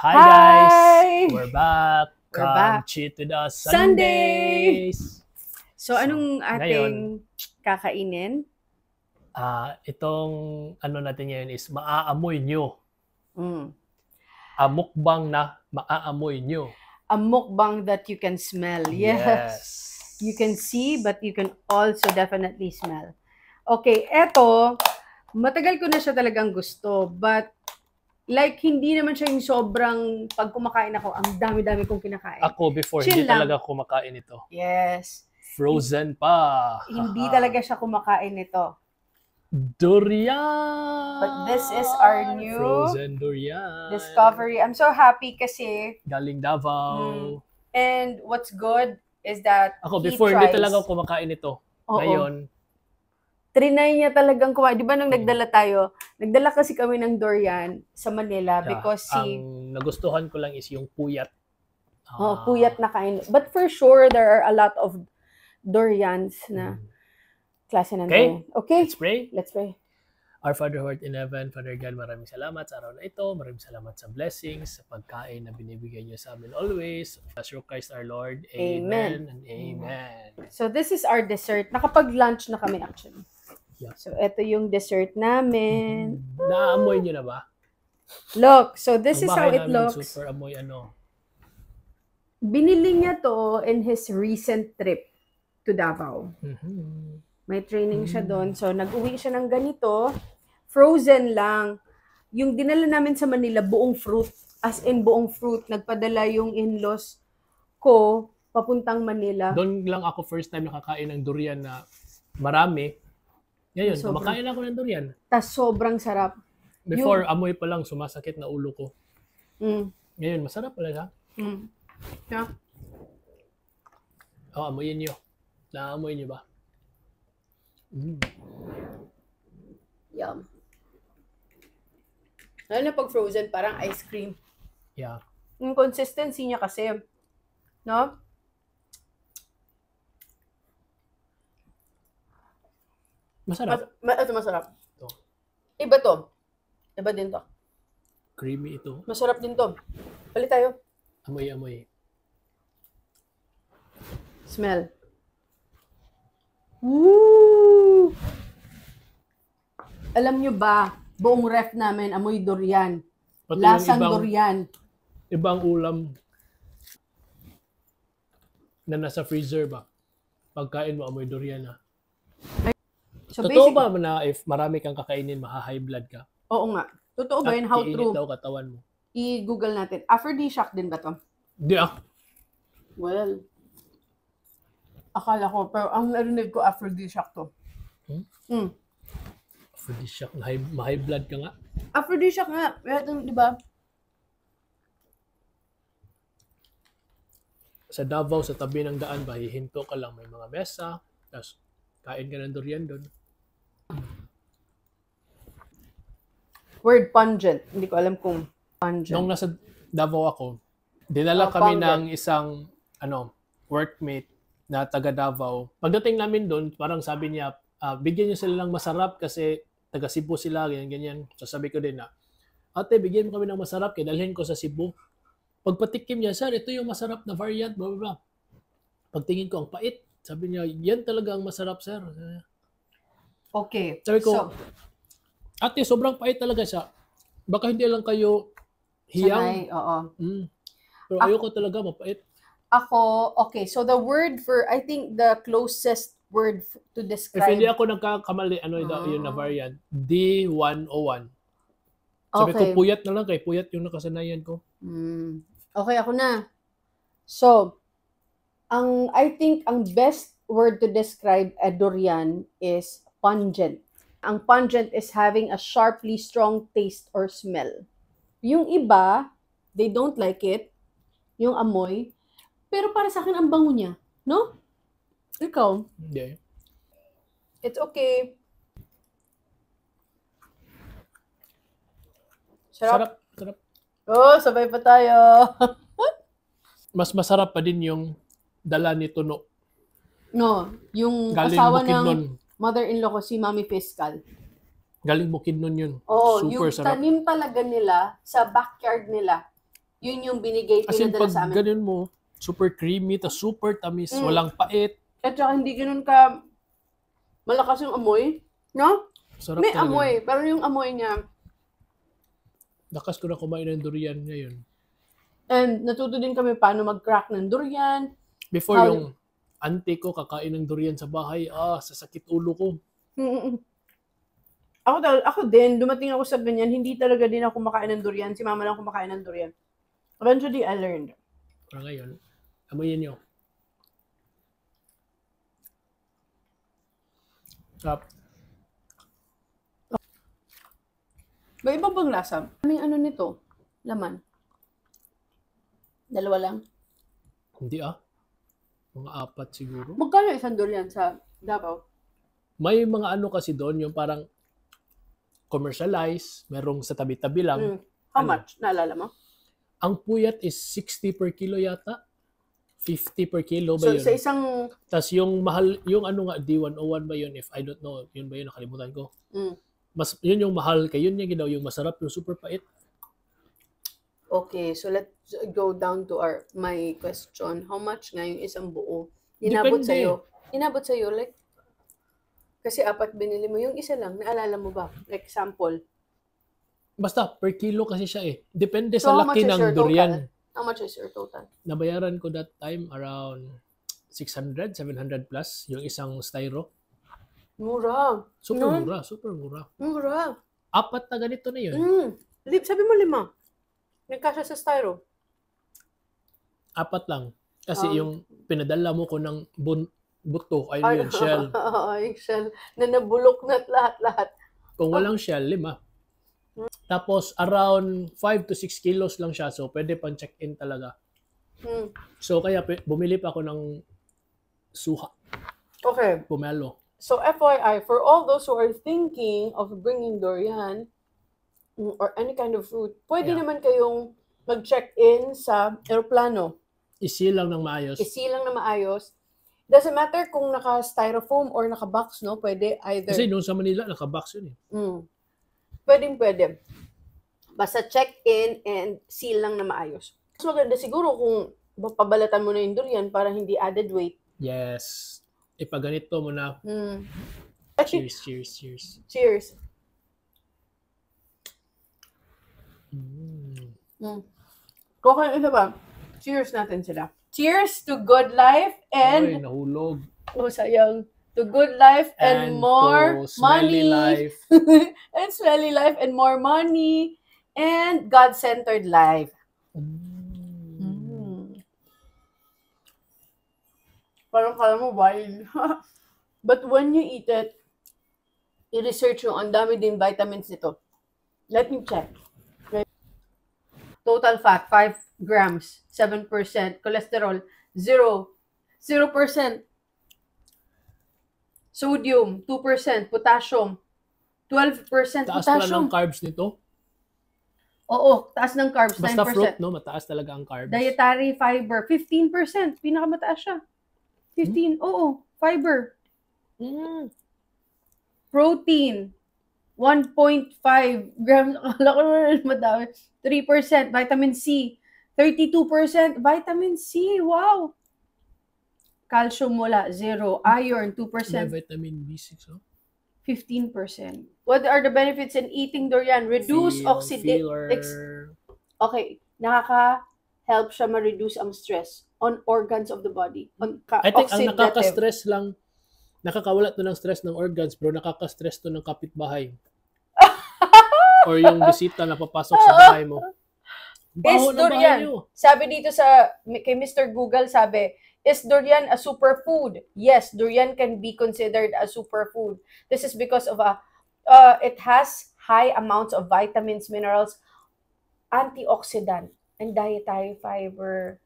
Hi guys! We're back! We're back. Cheat with us Sundays! So, anong ngayon, ating kakainin? Itong ano natin ngayon is maaamoy nyo. Mm. Mukbang na maaamoy nyo. A mukbang that you can smell. Yes. You can see, but you can also definitely smell. Okay, eto, matagal ko na siya talagang gusto, but like, hindi naman siya yung sobrang, pag kumakain ako, ang dami-dami kong kinakain. Ako before, Chill hindi lang. talaga kumakain ito. Yes. Frozen pa. Hindi talaga siya kumakain nito. Durian! But this is our new Frozen durian. discovery. I'm so happy kasi Galing Davao. and what's good is that Ako he before, tries. hindi talaga ako kumakain ito. Oo. Ngayon, Trinay niya talagang kumain. Di ba nung nagdala tayo, nagdala kasi kami ng durian sa Manila because ang nagustuhan ko lang is yung puyat. puyat na kain. But for sure, there are a lot of durians na klase ng durian. Okay? Let's pray. Let's pray. Our Father who art in heaven, Father God, maraming salamat sa araw na ito. Maraming salamat sa blessings, sa pagkain na binibigay niyo sa amin always. As through Christ our Lord. Amen and amen. So this is our dessert. Nakapag-lunch na kami actually. Yeah. So ito yung dessert namin. Naamoy niyo na ba? Look, so this Ang is how bahay it namin, looks. Super amoy ano. Binili niya to in his recent trip to Davao. May training siya doon. So, nag-uwi siya ng ganito. Frozen lang. Yung dinala namin sa Manila, buong fruit. As in, buong fruit. Nagpadala yung in-laws ko papuntang Manila. Doon lang ako first time nakakain ng durian na marami. Ngayon, kumakain ako ng durian. Tas sobrang sarap. Before, amoy pa lang, sumasakit na ulo ko. Ngayon, masarap pala siya. Yeah. Amoyin niyo. Naamoy niyo ba? Yum. Lalo na pag frozen, parang ice cream. Yeah. Yung consistency niya kasi, no? Masarap. Ito masarap. Ito. Iba to. Iba din to. Creamy ito. Masarap din to. Balik tayo. Amoy. Smell. Woo! Alam nyo ba, buong ref namin amoy durian. Pati Lasang yung durian. Ibang ulam na nasa freezer ba? Pagkain mo, amoy durian na. So Totoo ba na if marami kang kakainin, maha-high blood ka? Oo nga. Totoo ba yun? How true? Iinit daw katawan mo. I-google natin. Aphrodisiac din ba to? Hindi Well, akala ko. Pero ang narinig ko, aphrodisiac to. Aphrodisiac, ma-high blood ka nga. Aphrodisiac nga. Di ba? Sa Davao, sa tabi ng daan ba, hihinto ka lang, may mga mesa, tapos kain ka ng durian doon. Word pungent. Hindi ko alam kung pungent. Nung nasa Davao ako, dinala kami ng isang workmate na taga Davao. Pagdating namin doon, parang sabi niya, bigyan niyo sila ng masarap kasi taga Cebu sila, ganyan. So sabi ko din na, ate, bigyan mo kami ng masarap, kaya dalhin ko sa Cebu. Pagpatikim niya, sir, ito yung masarap na variant, blah, blah, blah. Pagtingin ko, ang pait. Sabi niya, yan talaga ang masarap, sir. Okay. Sabi ko, ate, sobrang pait talaga siya. Baka hindi lang kayo hiyang. Sanay, oo. Pero ayoko talaga, mapait. Ako, okay, so the word for, I think the closest word to describe. If hindi ako nagkakamali, yun na variant? D101. Sabi ko, puyat na lang, kay puyat yung nakasanayan ko. Okay, ako na. So, I think ang best word to describe a durian is pungent. Ang pungent is having a sharply strong taste or smell. Yung iba, they don't like it. Yung amoy. Pero para sa akin, ang bango niya. No? Ikaw? Hindi. It's okay. Sarap. Oh, sabay pa tayo. Mas masarap pa din yung dala ni Tuno. No, yung Galing asawa Bukidnon. ng mother-in-law ko, si Mami Fiscal. Galing Bukidnon yun. Oo, Super yung sarap. tanim talaga nila sa backyard nila. Yun yung binigay, As in, pinadala pag sa amin. ganun mo, super creamy, tas super tamis, walang pait. At saka hindi ganun ka malakas yung amoy. No? Sarap May talaga amoy, yun. pero yung amoy niya, Lakas ko na kumain ng durian ngayon. and natuto din kami paano mag-crack ng durian. Before How- yung auntie ko kakain ng durian sa bahay, sasakit ulo ko. Mm-mm. Ako din, dumating ako sa ganyan, hindi talaga din ako kumakain ng durian. Si mama lang kumakain ng durian. Eventually, I learned. Pero ngayon, amoyin nyo. Sarap. May iba bang lasa? May ano nito? Laman. Dalawa lang. Hindi Mga 4 siguro. Magkano isang durian sa Davao? May mga ano kasi doon, yung parang commercialized, merong sa tabi-tabi lang. How Ano? much? Naalala mo? Ang puyat is 60 per kilo yata. 50 per kilo ba So, yun? sa isang... Tapos yung mahal, yung ano nga, D101 ba yun? If I don't know, yun ba yun? Nakalimutan ko. Mas, yun yung mahal kay yun yung yung masarap, yung super pait. Okay, so let's go down to my question. How much nga yung isang buo? Inabot Depende. sa'yo? Inabot sa'yo, like... Kasi 4 binili mo. Yung isa lang, naalala mo ba? Like, sample. Basta, per kilo kasi siya eh. Depende So, sa how much laki is ng your durian. total? How much is your total? Nabayaran ko that time around 600, 700 plus yung isang styro. Mura. Super No? mura, super mura. Mura. 4 na ganito na yun. Sabi mo 5. Nagkasya sa styro. 4 lang. Kasi yung pinadala mo ko ng buto, ay yun, shell. Oo, yung shell. Na nabulok na lahat-lahat. Kung walang shell, 5. Tapos around 5 to 6 kilos lang siya. So pwede pang check-in talaga. So kaya bumili pa ako ng suha. Okay. Pomelo. So FYI, for all those who are thinking of bringing durian or any kind of fruit, pwede Yeah. naman kayong mag-check-in sa aeroplano. Isi lang ng maayos. Isilang na maayos. Doesn't matter kung naka-styrofoam or naka-box, no? Pwede either. Kasi noon sa Manila, naka-box yun eh. Pwede. Basta check-in and seal lang na maayos. Mas maganda siguro kung pabalatan mo na yung durian para hindi added weight. Yes. Ipaganito mo na. Actually, Cheers. cheers. Kung kayo isa ba, cheers natin sila. Cheers to good life Ay, and... nahulog. sayang. To good life and more to smelly money. life. And smelly life and more money. And God-centered life. Parang kala mo wild. But when you eat it, i-research yung ang dami din vitamins nito. Let me check. Okay. Total fat, 5 grams, 7%. Cholesterol, 0%. Sodium, 2%. Potassium, 12% Taas pala potassium. ng carbs nito. Oo, taas ng carbs, Basta 9%. fruit, no? Mataas talaga ang carbs. Dietary fiber, 15%. Pinakamataas siya. 15, oo. Fiber. Protein, 1.5 grams. Akala ko naman madami. 3%. Vitamin C, 32%. Vitamin C, wow. Calcium wala, 0. Iron, 2%. May vitamin B6, oh. 15%. What are the benefits in eating durian? Reduce oxidation. Filler. Okay, nakaka-help siya ma-reduce ang stress on organs of the body. I think ang Oxidative. nakaka-stress lang, nakakawala to ng stress ng organs, bro, nakaka-stress to ng kapitbahay. Or yung bisita na papasok sa bahay mo. Is Baho ng bahay durian, nyo. sabi dito kay Mr. Google, sabi, is durian a superfood? Yes, durian can be considered a superfood. This is because of it has high amounts of vitamins, minerals, antioxidant, and dietary fiber.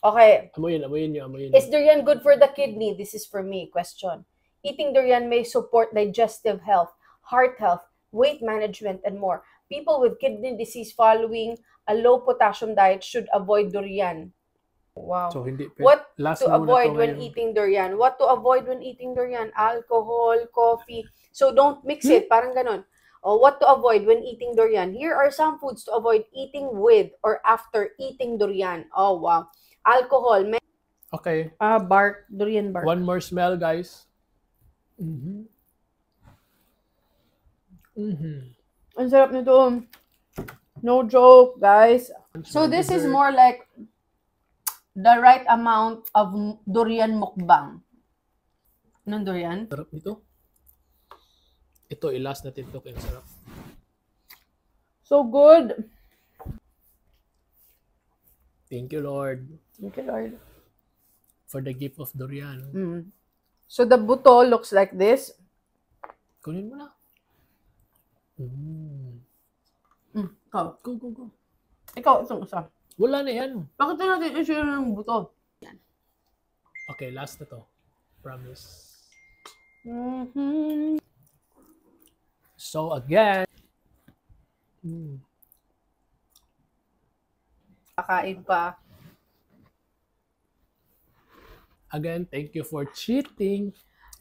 Okay. Amoyin nyo. Is durian good for the kidney? This is for me, question. Eating durian may support digestive health, heart health, weight management, and more. People with kidney disease following a low potassium diet should avoid durian. Wow. So, hindi. What Last to muna avoid to when ngayon. eating durian? What to avoid when eating durian? Alcohol, coffee. So, don't mix it. Parang ganon. What to avoid when eating durian? Here are some foods to avoid eating with or after eating durian. Oh, wow. Alcohol. Okay. Bark. Durian bark. One more smell, guys. Mhm. Mhm. Ang sarap nito. No joke, guys. So this is Dessert. more like the right amount of durian mukbang. Anong durian? Sarap nito. Ito, ilas natin ito. Kaya sarap. So good. Thank you, Lord, Thank you, Lord. for the gift of durian. So the buto looks like this. Kunin mo na. Ikaw. Go. Ikaw, itong isa. Wala na yan. Bakit natin i-share ng buto? Okay, last na to. Promise. So again, Kakain pa. again, thank you for cheating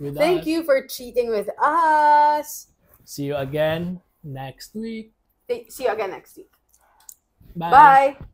with us. Thank you for cheating with us. See you again next week. See you again next week. Bye. Bye.